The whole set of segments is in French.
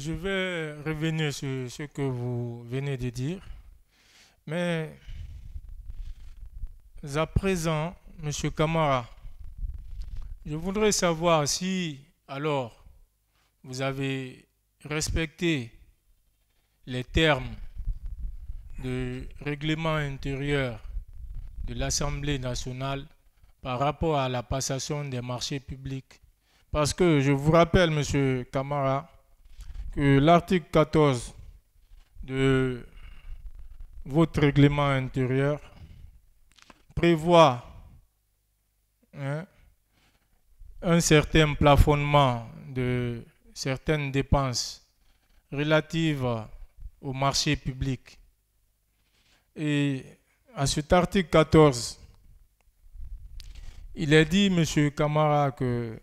Je vais revenir sur ce que vous venez de dire, mais à présent, Monsieur Camara, je voudrais savoir si, alors, vous avez respecté les termes du règlement intérieur de l'Assemblée nationale par rapport à la passation des marchés publics. Parce que je vous rappelle, Monsieur Camara, que l'article 14 de votre règlement intérieur prévoit un certain plafonnement de certaines dépenses relatives au marché public. Et à cet article 14, il est dit, M. Camara, que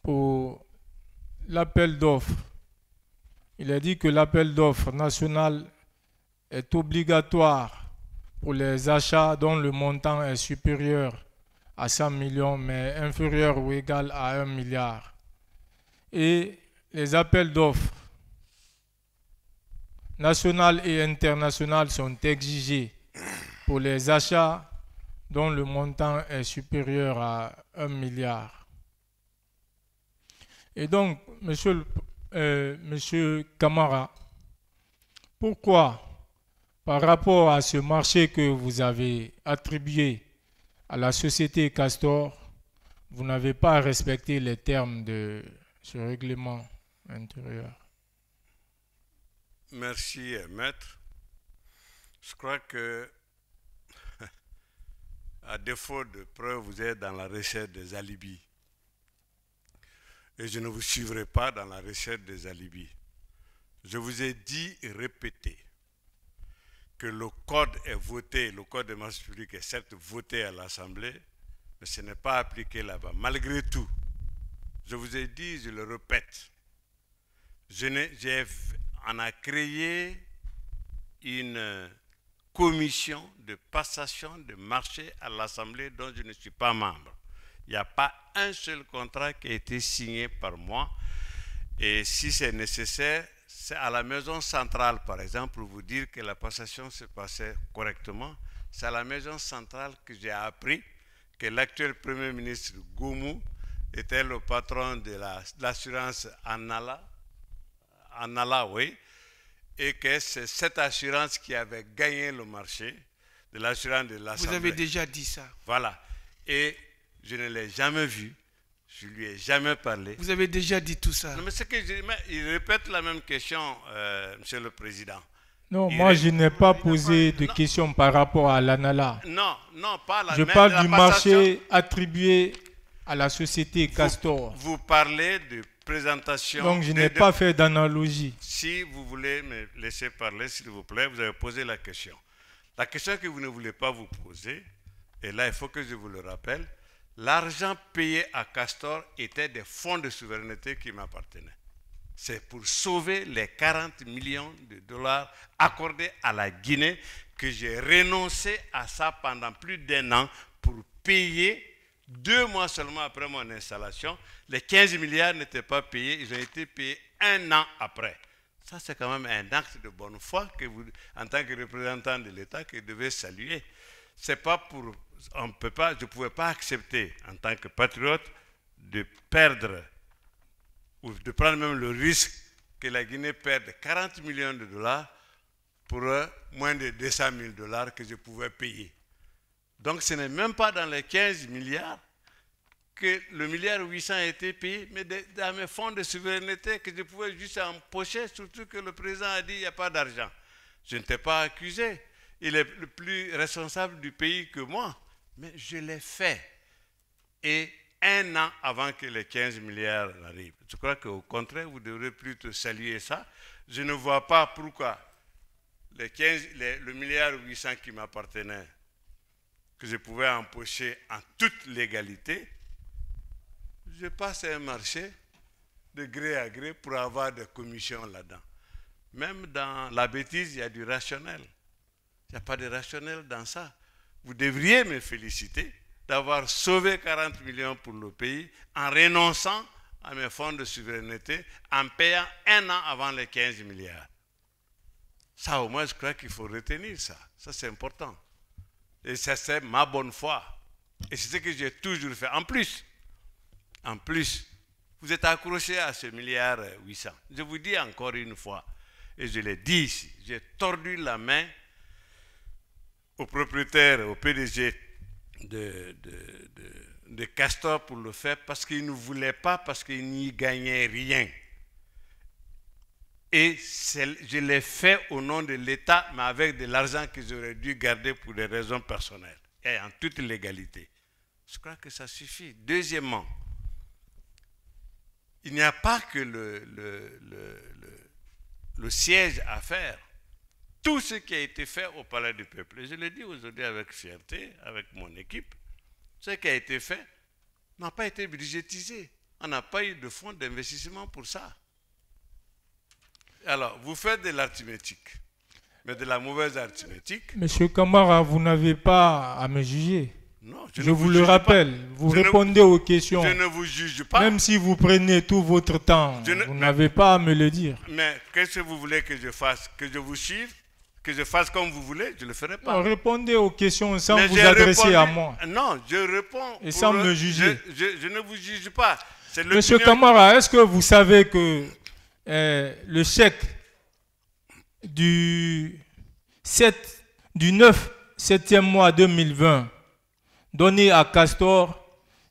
pour l'appel d'offres, il est dit que l'appel d'offres national est obligatoire pour les achats dont le montant est supérieur à 100 millions, mais inférieur ou égal à 1 milliard. Et les appels d'offres national et international sont exigés pour les achats dont le montant est supérieur à 1 milliard. Et donc, monsieur Camara, pourquoi, par rapport à ce marché que vous avez attribué à la société Castor, vous n'avez pas respecté les termes de ce règlement intérieur? Merci, maître. Je crois que, à défaut de preuves, vous êtes dans la recherche des alibis. Et je ne vous suivrai pas dans la recherche des alibis. Je vous ai dit et répété que le code est voté, le code des marchés publics est certes voté à l'Assemblée, mais ce n'est pas appliqué là-bas. Malgré tout, je vous ai dit, je le répète, on a créé une commission de passation de marché à l'Assemblée dont je ne suis pas membre. Il n'y a pas un seul contrat qui a été signé par moi. Et si c'est nécessaire, c'est à la maison centrale, par exemple, pour vous dire que la passation se passait correctement. C'est à la maison centrale que j'ai appris que l'actuel Premier ministre Goumou était le patron de l'assurance Annala, oui, et que c'est cette assurance qui avait gagné le marché de l'assurance de l'Assemblée. Vous avez déjà dit ça. Voilà. Et je ne l'ai jamais vu. Je ne lui ai jamais parlé. Vous avez déjà dit tout ça. Non, mais c'est que il répète la même question, Monsieur le Président. Non, moi je n'ai pas posé de questions par rapport à l'ANALA. Non, pas la Je parle du marché attribué à la société Castor. Vous parlez de présentation. Donc je n'ai pas fait d'analogie. Si vous voulez me laisser parler, s'il vous plaît, vous avez posé la question. La question que vous ne voulez pas vous poser, et là il faut que je vous le rappelle, l'argent payé à Castor était des fonds de souveraineté qui m'appartenaient. C'est pour sauver les 40 millions de dollars accordés à la Guinée que j'ai renoncé à ça pendant plus d'1 an pour payer 2 mois seulement après mon installation. Les 15 milliards n'étaient pas payés, ils ont été payés 1 an après. Ça, c'est quand même un acte de bonne foi que vous, en tant que représentant de l'État, que vous devez saluer. C'est pas pour... je ne pouvais pas accepter, en tant que patriote, de perdre ou de prendre même le risque que la Guinée perde 40 millions de dollars pour moins de 200 000 dollars que je pouvais payer. Donc ce n'est même pas dans les 15 milliards que le milliard 800 a été payé, mais dans mes fonds de souveraineté que je pouvais juste empocher, surtout que le président a dit qu'il n'y a pas d'argent. Je ne t'ai pas accusé. Il est le plus responsable du pays que moi, mais je l'ai fait. Et 1 an avant que les 15 milliards arrivent. Je crois qu'au contraire, vous devrez plutôt saluer ça. Je ne vois pas pourquoi le milliard 800 qui m'appartenait, que je pouvais empocher en toute légalité, je passe à un marché de gré à gré pour avoir des commissions là-dedans. Même dans la bêtise, il y a du rationnel. Il n'y a pas de rationnel dans ça. Vous devriez me féliciter d'avoir sauvé 40 millions pour le pays en renonçant à mes fonds de souveraineté en payant 1 an avant les 15 milliards. Ça, au moins, je crois qu'il faut retenir ça. Ça, c'est important. Et ça, c'est ma bonne foi. Et c'est ce que j'ai toujours fait. En plus, vous êtes accroché à ce milliard 800. Je vous dis encore une fois, et je l'ai dit ici, j'ai tordu la main au propriétaire, au PDG de Castor pour le faire parce qu'il ne voulait pas, parce qu'il n'y gagnait rien. Et je l'ai fait au nom de l'État, mais avec de l'argent que j'aurais dû garder pour des raisons personnelles et en toute légalité. Je crois que ça suffit. Deuxièmement, il n'y a pas que le siège à faire. Tout ce qui a été fait au Palais du Peuple, et je le dis aujourd'hui avec fierté, avec mon équipe, ce qui a été fait n'a pas été budgétisé. On n'a pas eu de fonds d'investissement pour ça. Alors, vous faites de l'arithmétique, mais de la mauvaise arithmétique. Monsieur Camara, vous n'avez pas à me juger. Non, je vous le rappelle, vous répondez aux questions. Je ne vous juge pas. Même si vous prenez tout votre temps, vous n'avez pas à me le dire. Mais qu'est-ce que vous voulez que je fasse? Que je vous suive? Que je fasse comme vous voulez? Je ne le ferai pas. Non, répondez aux questions sans vous adresser à moi. Non, je réponds. Et sans me juger. Je ne vous juge pas. Monsieur Camara, est-ce que vous savez que le chèque du 7e mois 2020 donné à Castor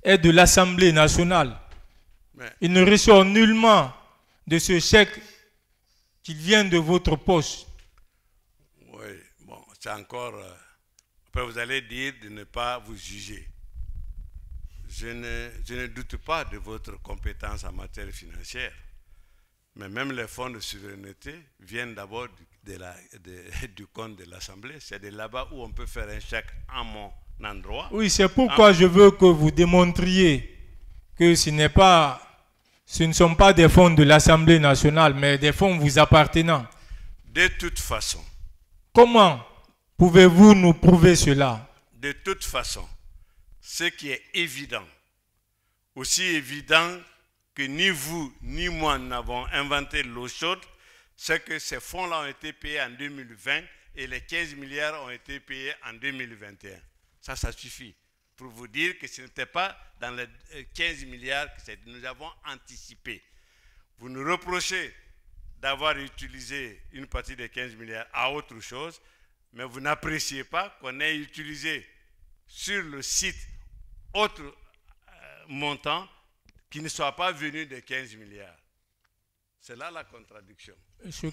est de l'Assemblée nationale? Il ne ressort nullement de ce chèque qu'il vient de votre poche. Oui, bon, c'est encore... après, vous allez dire de ne pas vous juger. Je ne doute pas de votre compétence en matière financière. Mais même les fonds de souveraineté viennent d'abord du compte de l'Assemblée. C'est de là-bas où on peut faire un chèque à mon endroit. Oui, c'est pourquoi je veux que vous démontriez que ce ne sont pas des fonds de l'Assemblée nationale, mais des fonds vous appartenant. De toute façon. Comment pouvez-vous nous prouver cela? De toute façon, ce qui est évident, aussi évident que ni vous ni moi n'avons inventé l'eau chaude, c'est que ces fonds-là ont été payés en 2020 et les 15 milliards ont été payés en 2021. Ça suffit pour vous dire que ce n'était pas dans les 15 milliards que nous avons anticipé. Vous nous reprochez d'avoir utilisé une partie des 15 milliards à autre chose, mais vous n'appréciez pas qu'on ait utilisé sur le site autre montant qui ne soit pas venu des 15 milliards. C'est là la contradiction. Monsieur